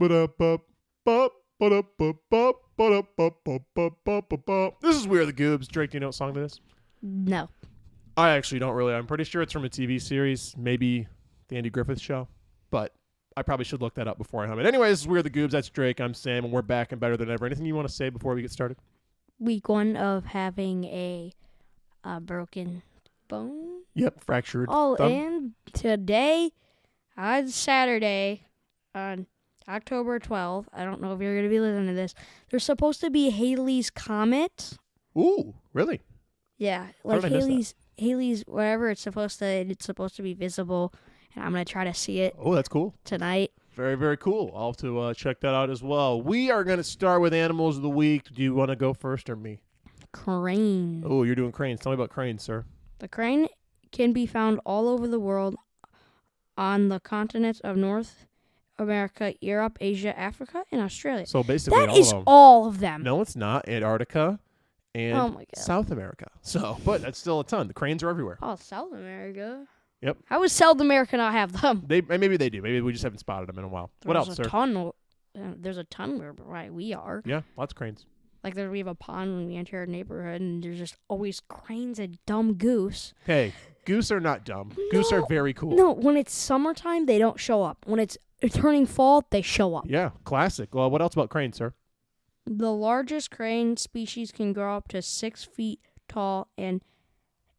This is We Are the Goobs. Drake, do you know what song that is? No. I actually don't really. I'm pretty sure it's from a TV series, maybe the Andy Griffith Show, but I probably should look that up before I hum it. Anyways, this is We Are the Goobs. That's Drake. I'm Sam, and we're back and better than ever. Anything you want to say before we get started? Week 1 of having a broken bone. Yep, fractured Oh, thumb. and today, on Saturday, on October 12th, I don't know if you're going to be listening to this, there's supposed to be Halley's Comet. Ooh, really? Yeah, How like did I miss Halley's, whatever, it's supposed to be visible, and I'm going to try to see it Oh, that's cool. tonight. Very, very cool. I'll have to check that out as well. We are going to start with Animals of the Week. Do you want to go first or me? Crane. Oh, you're doing cranes. Tell me about cranes, sir. The crane can be found all over the world on the continents of North America, Europe, Asia, Africa, and Australia. So basically That all is of them. all of them. No, it's not. Antarctica and Oh my God. South America. So, but that's still a ton. The cranes are everywhere. Oh, South America. Yep. How would South America not have them? Maybe they do. Maybe we just haven't spotted them in a while. What else, sir? There's a ton where right we are. Yeah, lots of cranes. Like we have a pond when we enter our neighborhood, and there's just always cranes and dumb goose. Hey, goose are not dumb. Goose are very cool. No, when it's summertime, they don't show up. When it's turning fall, they show up. Yeah, classic. Well, what else about cranes, sir? The largest crane species can grow up to 6 feet tall and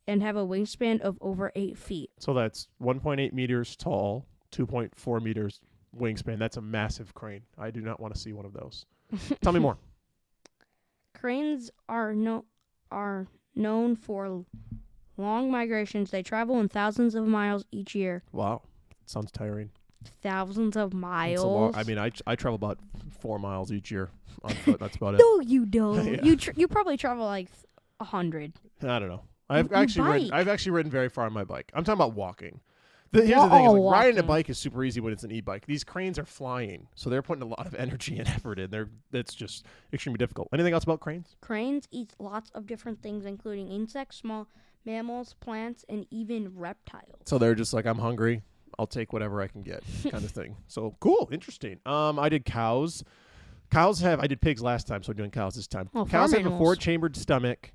have a wingspan of over 8 feet. So that's 1.8 meters tall, 2.4 meters wingspan. That's a massive crane. I do not want to see one of those. Tell me more. Cranes are known for long migrations. They travel in thousands of miles each year. Wow. Sounds tiring. Thousands of miles. It's a long, I mean, I travel about 4 miles each year on foot. That's about it. No, you don't. Yeah. You probably travel like 100. I don't know. I've You actually ridden very far on my bike. I'm talking about walking. Here's the thing: is like riding a bike is super easy when it's an e-bike. These cranes are flying, so they're putting a lot of energy and effort in. That's just extremely difficult. Anything else about cranes? Cranes eat lots of different things, including insects, small mammals, plants, and even reptiles. So they're just like, I'm hungry. I'll take whatever I can get, kind of thing. So cool, interesting. I did cows. I did pigs last time, so I'm doing cows this time. Oh, Cows farm have a animals. 4-chambered stomach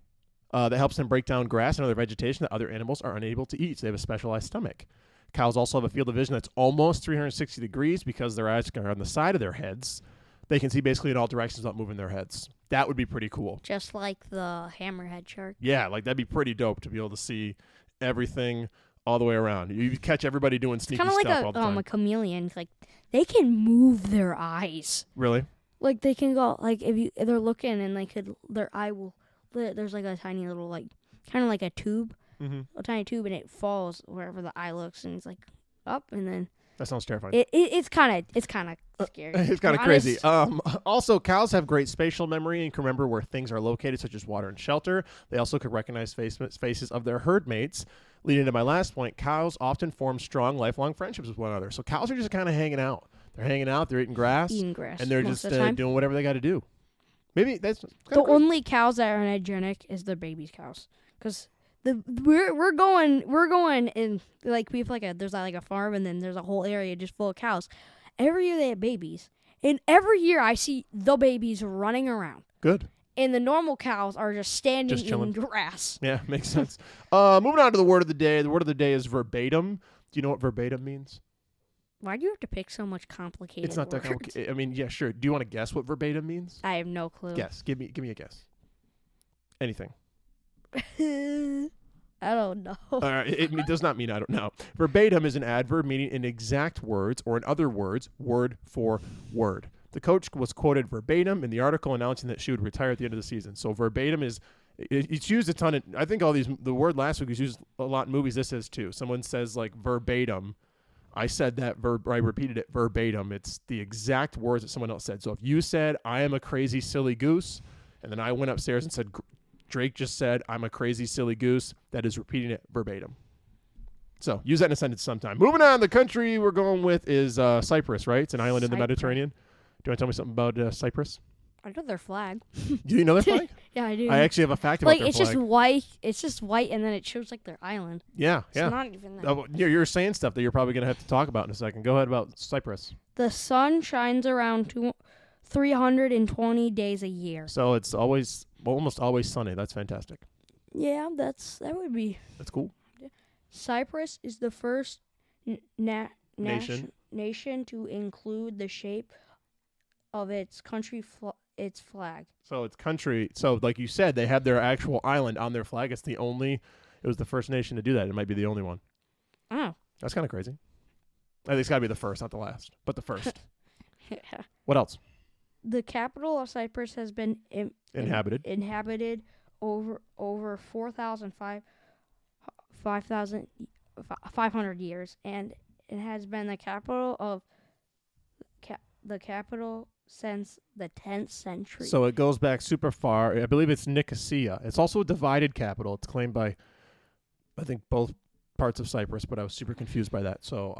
that helps them break down grass and other vegetation that other animals are unable to eat. So they have a specialized stomach. Cows also have a field of vision that's almost 360 degrees because their eyes are on the side of their heads. They can see basically in all directions without moving their heads. That would be pretty cool. Just like the hammerhead shark. Yeah, like that'd be pretty dope to be able to see everything all the way around. You catch everybody doing sneaky Kind of like stuff all the time. a chameleon. Like they can move their eyes. Really? Like they can go like if they're looking and their eye will. There's like a tiny little kind of like a tube. Mm-hmm. A tiny tube, and it falls wherever the eye looks, and it's like up, and then That sounds terrifying. it's kind of scary. It's kind of crazy. Also, cows have great spatial memory and can remember where things are located, such as water and shelter. They also can recognize faces of their herd mates. Leading to my last point, cows often form strong, lifelong friendships with one another. So cows are just kind of hanging out. They're hanging out. They're eating grass, and they're most just of the time. doing whatever they got to do. Maybe that's The only cows that are energetic is the baby cows, because we're going and like we have there's like a farm, and then there's a whole area just full of cows. Every year they have babies, and every year I see the babies running around. Good. And the normal cows are just standing chilling. in grass. Yeah, makes sense. Moving on to the word of the day. The word of the day is verbatim. Do you know what verbatim means? Why do you have to pick so much complicated It's not that words? complicated. I mean, yeah, sure. Do you want to guess what verbatim means? I have no clue. Guess. Give me a guess. Anything. I don't know. It does not mean I don't know. Verbatim is an adverb meaning in exact words, or in other words, word for word. The coach was quoted verbatim in the article announcing that she would retire at the end of the season. So verbatim is, it's used a ton. I think the word last week was used a lot in movies. This is too. Someone says like verbatim. I said that I repeated it verbatim. It's the exact words that someone else said. So if you said, I am a crazy silly goose, and then I went upstairs and said, Drake just said, I'm a crazy silly goose, that is repeating it verbatim. So use that in a sentence sometime. Moving on, the country we're going with is Cyprus, right? It's an island in the Mediterranean. Do you want to tell me something about Cyprus? I know their flag. Do you know their flag? Yeah, I do. I actually have a fact about like their it's flag. just white. It's just white, and then it shows like their island. Yeah, It's yeah. not even that. Oh, you're saying stuff that you're probably going to have to talk about in a second. Go ahead about Cyprus. The sun shines around 320 days a year. So it's almost always sunny. That's fantastic. Yeah, that would be. That's cool. Cyprus is the first Nation. nation to include the shape of its country its flag. So it's country. So like you said, they had their actual island on their flag. It was the first nation to do that. It might be the only one. Oh. That's kind of crazy. I think it's got to be the first, not the last, but the first. Yeah. What else? The capital of Cyprus has been Inhabited. over 5,500 years, and it has been the capital of the capital since the 10th century. So it goes back super far. I believe it's Nicosia. It's also a divided capital. It's claimed by, I think, both parts of Cyprus, but I was super confused by that. So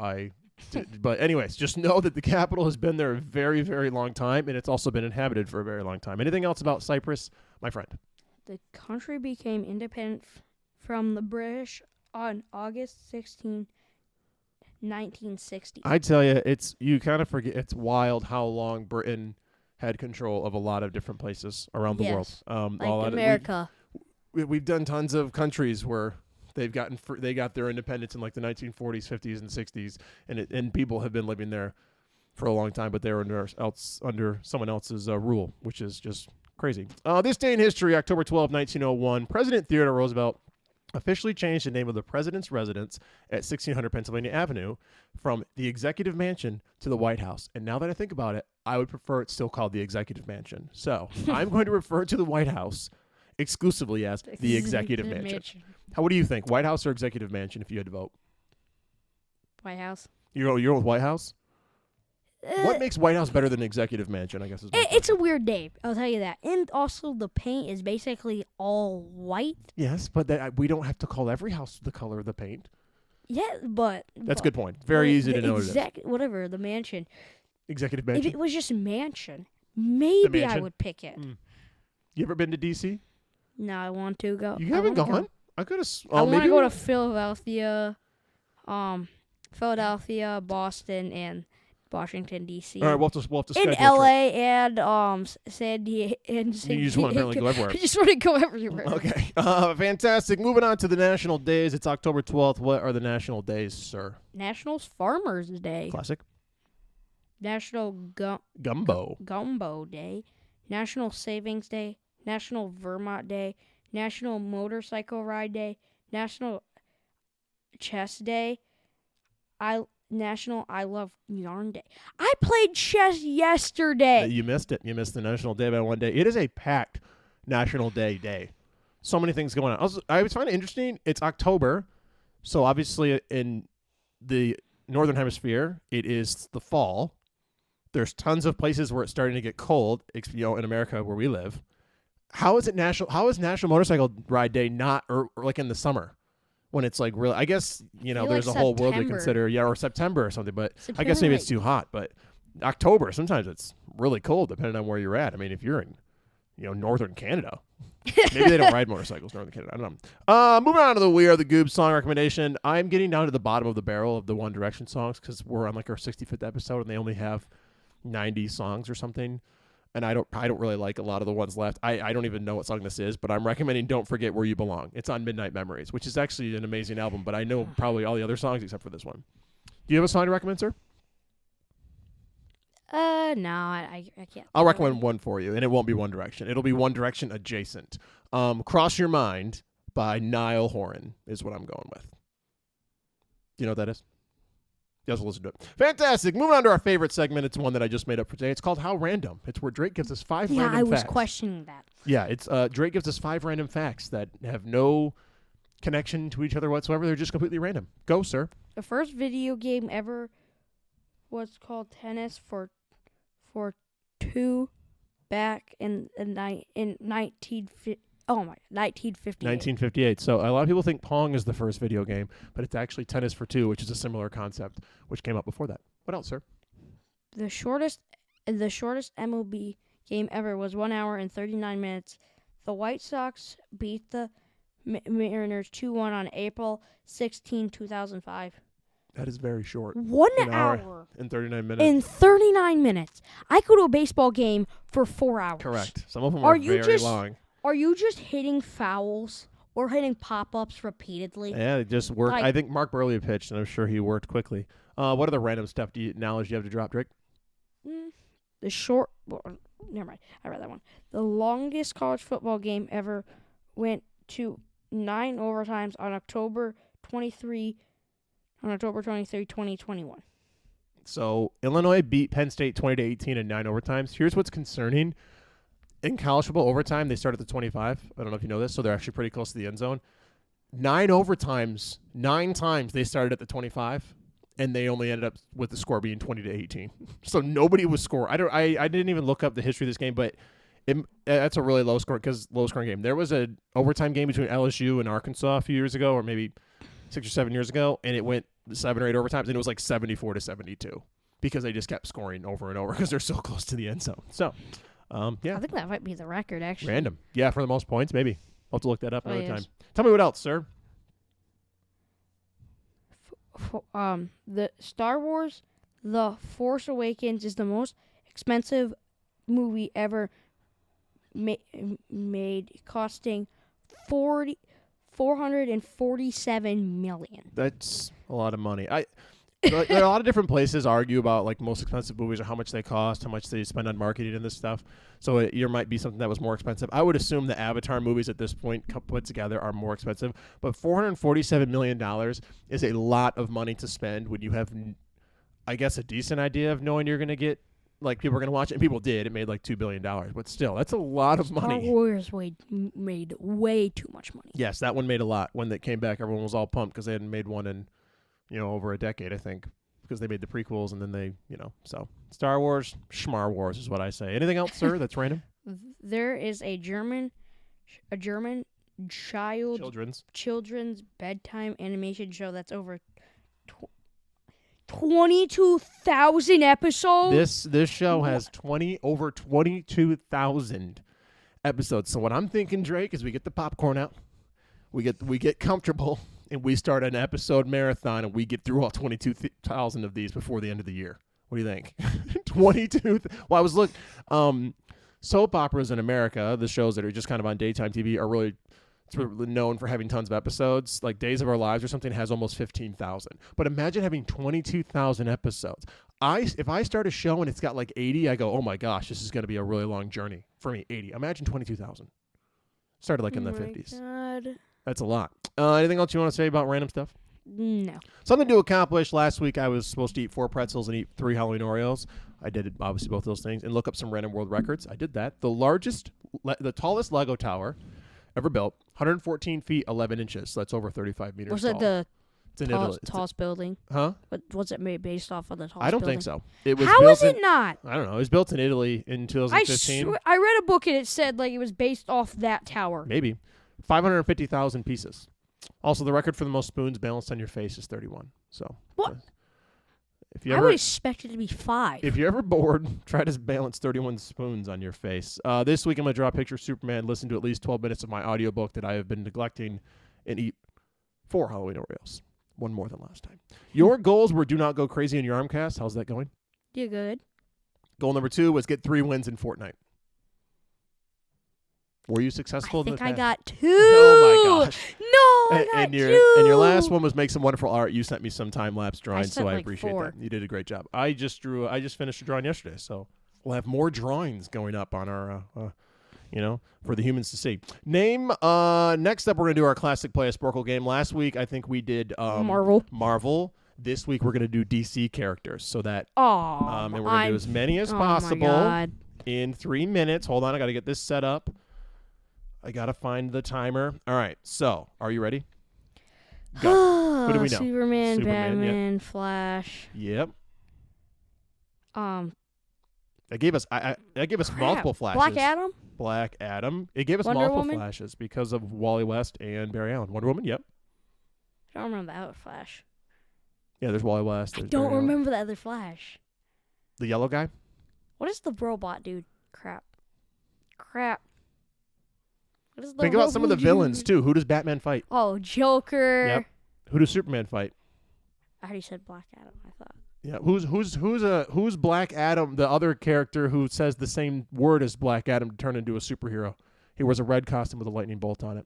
but anyways, just know that the capital has been there a very, very long time, and it's also been inhabited for a very long time. Anything else about Cyprus, my friend? The country became independent from the British on August 16, 1960. I tell you, you kind of forget. It's wild how long Britain had control of a lot of different places around the world. Like America. We've done tons of countries where they got their independence in like the 1940s, 50s, and 60s, and people have been living there for a long time, but they were under someone else's rule, which is just crazy. This day in history, October 12, 1901, President Theodore Roosevelt officially changed the name of the president's residence at 1600 Pennsylvania Avenue from the Executive Mansion to the White House. And now that I think about it, I would prefer it still called the Executive Mansion. So I'm going to refer to the White House exclusively as the Executive Mansion. What do you think, White House or Executive Mansion, if you had to vote? White House. You're with White House? What makes White House better than Executive Mansion, I guess is my It's a weird name, I'll tell you that. And also the paint is basically all white. Yes, but we don't have to call every house the color of the paint. Yeah, but... That's a good point. Very easy to know. Whatever, the mansion. Executive Mansion? If it was just mansion, maybe I would pick it. You ever been to D.C.? No, I want to go. You haven't gone? I could have... I want to go to Philadelphia, Boston, and Washington, D.C. All right, we'll have to schedule in L.A. and San Diego. You just want to apparently go everywhere. I just want to go everywhere. Okay. Fantastic. Moving on to the national days. It's October 12th. What are the national days, sir? National Farmers Day. Classic. National Gumbo Day. National Savings Day. National Vermont Day. National Motorcycle Ride Day. National Chess Day. National I Love Yarn Day. I played chess yesterday. You missed it. You missed the National Day by one day. It is a packed National Day. So many things going on. I was finding it interesting. It's October, so obviously in the Northern Hemisphere, it is the fall. There's tons of places where it's starting to get cold, in America where we live. How is National Motorcycle Ride Day not or like in the summer? When it's like really, I guess, there's a whole world to consider. Yeah, or September or something. But I guess maybe it's too hot. But October, sometimes it's really cold depending on where you're at. I mean, if you're in, northern Canada, maybe they don't ride motorcycles in northern Canada. I don't know. Moving on to the We Are the Goobs song recommendation. I'm getting down to the bottom of the barrel of the One Direction songs because we're on like our 65th episode and they only have 90 songs or something. And I don't really like a lot of the ones left. I don't even know what song this is, but I'm recommending Don't Forget Where You Belong. It's on Midnight Memories, which is actually an amazing album, but I know probably all the other songs except for this one. Do you have a song to recommend, sir? No, I can't. I'll recommend one for you, and it won't be One Direction. It'll be One Direction adjacent. Cross Your Mind by Niall Horan is what I'm going with. Do you know what that is? Yes, we'll listen to it. Fantastic. Moving on to our favorite segment. It's one that I just made up for today. It's called How Random. It's where Drake gives us 5 random facts. Yeah, I was questioning that. Yeah, it's Drake gives us 5 random facts that have no connection to each other whatsoever. They're just completely random. Go, sir. The first video game ever was called Tennis for 2 back in 1950. Oh my, 1958. 1958. So a lot of people think Pong is the first video game, but it's actually Tennis for Two, which is a similar concept, which came out before that. What else, sir? The shortest MLB game ever was 1 hour and 39 minutes, The White Sox beat the Mariners 2-1 on April 16, 2005. That is very short. 1 An hour and 39 minutes. in 39 minutes. I go to a baseball game for 4 hours. Correct. Some of them are very long. Are you just hitting fouls or hitting pop-ups repeatedly? Yeah, it just worked. Like, I think Mark Burley pitched, and I'm sure he worked quickly. What other random stuff knowledge do you have to drop, Drake? The short... Well, never mind. I read that one. The longest college football game ever went to 9 overtimes on October 23, 2021. So Illinois beat Penn State 20-18 in 9 overtimes. Here's what's concerning. In college football overtime, they start at the 25. I don't know if you know this, so they're actually pretty close to the end zone. 9 overtimes, 9 times they started at the 25, and they only ended up with the score being 20-18. So nobody was scoring. I didn't even look up the history of this game, but that's a really low scoring game. There was an overtime game between LSU and Arkansas a few years ago, or maybe 6 or 7 years ago, and it went 7 or 8 overtimes, and it was like 74-72 because they just kept scoring over and over because they're so close to the end zone. So. Yeah. I think that might be the record, actually. Random. Yeah, for the most points, maybe. I'll have to look that up another time. Tell me what else, sir. The Star Wars The Force Awakens is the most expensive movie ever made, costing $447 million. That's a lot of money. There are a lot of different places argue about like most expensive movies or how much they cost, how much they spend on marketing and this stuff. So it might be something that was more expensive. I would assume the Avatar movies at this point put together are more expensive. But $447 million is a lot of money to spend when you have, I guess, a decent idea of knowing you're going to get, like, people are going to watch it. And people did. It made like $2 billion. But still, that's a lot of money. Star Wars made way too much money. Yes, that one made a lot. When that came back, everyone was all pumped because they hadn't made one in over a decade, I think, because they made the prequels and then they, so Star Wars, Schmar Wars is what I say. Anything else, sir, that's random? There is a German children's bedtime animation show that's over 22,000 episodes. This show has over 22,000 episodes. So what I'm thinking, Drake, is we get the popcorn out, we get comfortable, and we start an episode marathon, and we get through all 22,000 of these before the end of the year. What do you think? 22. Well, I was soap operas in America, the shows that are just kind of on daytime TV, are really sort of known for having tons of episodes. Like Days of Our Lives or something has almost 15,000. But imagine having 22,000 episodes. If I start a show and it's got like 80, I go, oh my gosh, this is going to be a really long journey for me. 80. Imagine 22,000. Started like in the 50s. God. That's a lot. Anything else you want to say about random stuff? No. Something to accomplish. Last week I was supposed to eat 4 pretzels and eat 3 Halloween Oreos. I did obviously both those things and look up some random world records. I did that. The tallest Lego tower ever built, 114 feet 11 inches. So that's over 35 meters tall. Was it the tallest building? Huh? But was it made based off of the tallest I don't building? think so. It was. How is it not? I don't know. It was built in Italy in 2015. I read a book and it said like it was based off that tower. Maybe. 550,000 pieces. Also, the record for the most spoons balanced on your face is 31. So what? I would expect it to be 5. If you're ever bored, try to balance 31 spoons on your face. This week, I'm going to draw a picture of Superman, listen to at least 12 minutes of my audiobook that I have been neglecting, and eat 4 Halloween Oreos. One more than last time. Your goals were do not go crazy in your armcast. How's that going? You're good. Goal number 2 was get 3 wins in Fortnite. Were you successful? I think I got 2. Oh my gosh! No, I got 2. And your last one was make some wonderful art. You sent me some time lapse drawings, so I appreciate 4. that. You did a great job. I just finished a drawing yesterday, so we'll have more drawings going up on our, for the humans to see. Name. Next up, we're gonna do our classic play a Sporkle game. Last week, I think we did Marvel. This week, we're gonna do DC characters, so that and we're gonna do as many as possible in 3 minutes. Hold on, I gotta get this set up. I got to find the timer. All right. So, are you ready? Go. Who do we know? Superman, Batman, yep. Flash. Yep. I gave us multiple flashes. Black Adam. It gave us Wonder multiple Woman? flashes because of Wally West and Barry Allen. Wonder Woman, yep. I don't remember the other Flash. Yeah, there's Wally West. I don't remember the other Flash. The yellow guy? What is the robot dude? Crap. What is the Think about some of the Robo villains dude? too. Who does Batman fight? Oh, Joker. Yep. Who does Superman fight? I already said Black Adam. I thought. Yeah. Who's Black Adam? The other character who says the same word as Black Adam to turn into a superhero. He wears a red costume with a lightning bolt on it.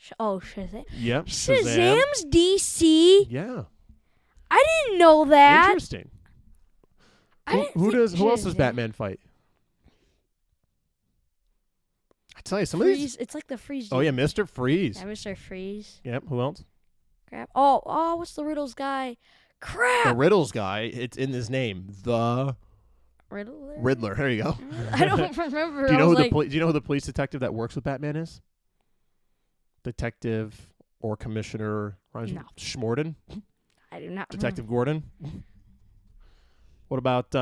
Shazam. Yep. Shazam. Shazam's DC. Yeah. I didn't know that. Interesting. I Who didn't who think does? Who else does Shazam- Batman fight? I tell you, some of these. Freeze. It's like the Freeze. Oh dude. yeah, Mr. Freeze. Yeah, Mr. Freeze. Yep. Who else? Crap. Oh, what's the Riddles guy? The Crap. Riddles guy. It's in his name. The Riddler. Riddler. There you go. I don't remember. Do you know who like, do you know who the police detective that works with Batman is? Detective or Commissioner rhymes No. with Schmorden? I do not. Detective Gordon? What about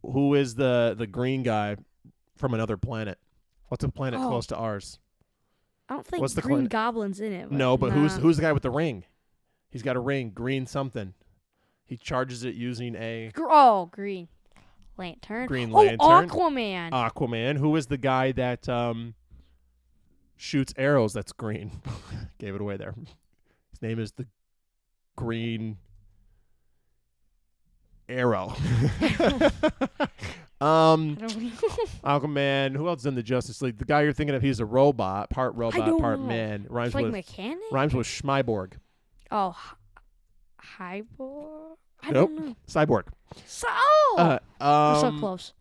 who is the green guy from another planet? What's a planet Oh. close to ours? I don't think what's the Green clan- Goblin's in it. No, but nah. who's the guy with the ring? He's got a ring, green something. He charges it using a Green Lantern. Green Oh, Lantern. Aquaman. Aquaman. Who is the guy that shoots arrows that's green? Gave it away there. His name is the Green Arrow. I don't know. Aquaman. Who else is in the Justice League? The guy you're thinking of, he's a robot, part don't part know. man. Rhymes It's like with mechanic. Schmeiborg. Oh, Hybor. I Nope. don't know. Cyborg. So, we're so Um, close.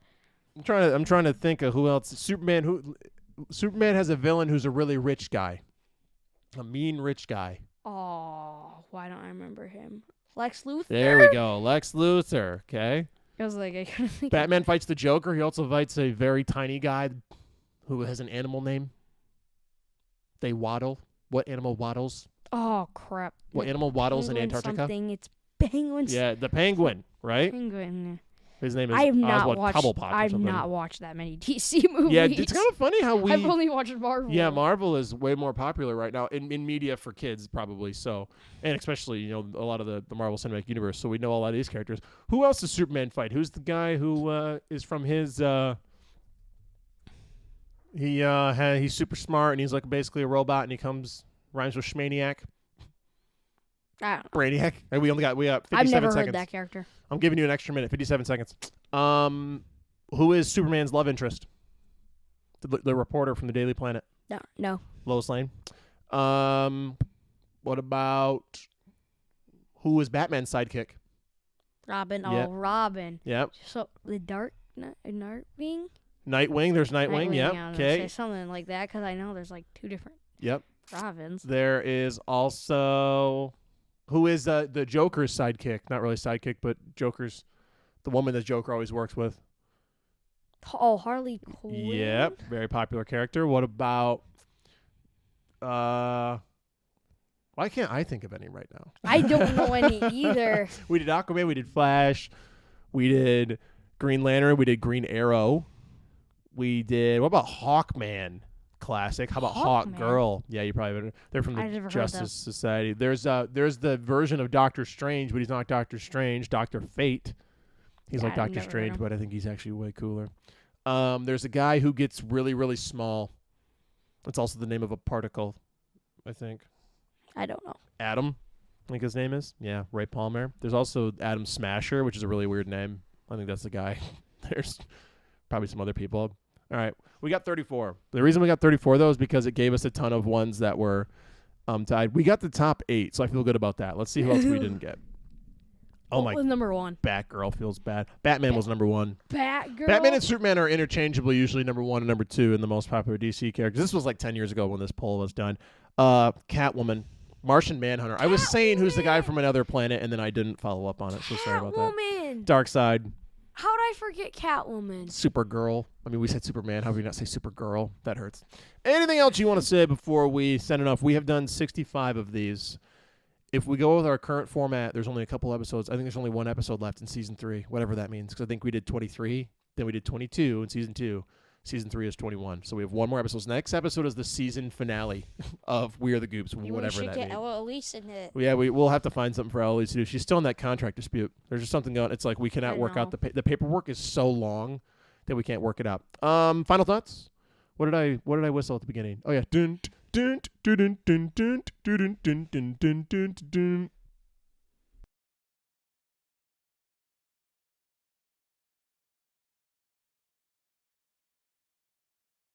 I'm trying to think of who else. Superman has a villain who's a really rich guy. A mean rich guy. Oh, why don't I remember him? Lex Luthor. There we go. Lex Luthor. Okay. I was like, I couldn't think. Batman fights the Joker. He also fights a very tiny guy who has an animal name. They waddle. What animal waddles? Oh crap! What animal waddles in Penguin Antarctica? Something. It's penguins. Yeah, the penguin, right? Penguin. His name is I have not Oswald watched. Cobblepot or I've something. not watched that many DC movies. Yeah, it's kind of funny how I've only watched Marvel. Yeah, Marvel is way more popular right now in media for kids, probably so, and especially a lot of the Marvel Cinematic Universe. So we know a lot of these characters. Who else does Superman fight? Who's the guy who is from his? He's super smart and he's like basically a robot and he rhymes with Schmaniac, I don't know. Brainiac. And we got 57 I've never seconds. heard that character. I'm giving you an extra minute, 57 seconds. Who is Superman's love interest? The reporter from the Daily Planet. No. Lois Lane. What about who is Batman's sidekick? Robin. Yeah. Oh, Robin. Yep. So the Nightwing. Nightwing. There's Nightwing. I Yep. don't know, Okay. say something like that because I know there's like two different Yep. Robins. There is also who is the Joker's sidekick? Not really sidekick, but the woman that Joker always works with. Oh, Harley Quinn. Yep. Very popular character. What about why can't I think of any right now? I don't know any either. We did Aquaman, we did Flash, we did Green Lantern, we did Green Arrow. We did what about Hawkman? Classic. How about Hawk Hawkman? Girl? Yeah, you probably would. They're from I've the never heard Justice that. Society. There's the version of Doctor Strange, but he's not Doctor Strange. Doctor Fate. He's Yeah, like I've Doctor never heard Strange, him. but I think he's actually way cooler. There's a guy who gets really, really small. It's also the name of a particle, I think. I don't know. Adam, I think his name is. Yeah, Ray Palmer. There's also Adam Smasher, which is a really weird name. I think that's the guy. There's probably some other people. All right, we got 34. The reason we got 34, though, is because it gave us a ton of ones that were tied. We got the top 8, so I feel good about that. Let's see who else we didn't get. Oh, What my. was number 1? Batgirl feels bad. Batman was number 1. Batgirl. Batman and Superman are interchangeably usually number 1 and number 2 in the most popular DC characters. This was like 10 years ago when this poll was done. Catwoman. Martian Manhunter. I was saying who's the guy from another planet, and then I didn't follow up on it, so sorry about that. Catwoman. Darkseid. How'd I forget Catwoman? Supergirl. I mean, we said Superman. How do we not say Supergirl? That hurts. Anything else you want to say before we send it off? We have done 65 of these. If we go with our current format, there's only a couple episodes. I think there's only one episode left in Season 3, whatever that means, because I think we did 23, then we did 22 in Season 2. Season 3 is 21. So we have one more episode. Next episode is the season finale of We Are the Goobs, whatever we should that get means. Eloise in it. Yeah, we'll have to find something for Eloise to do. She's still in that contract dispute. There's just something going. It's like we cannot I work out know. the paperwork is so long that we can't work it out. Final thoughts. What did I whistle at the beginning? Oh yeah. Dun dun dun dun dun dun dun dun dun dun dun dun.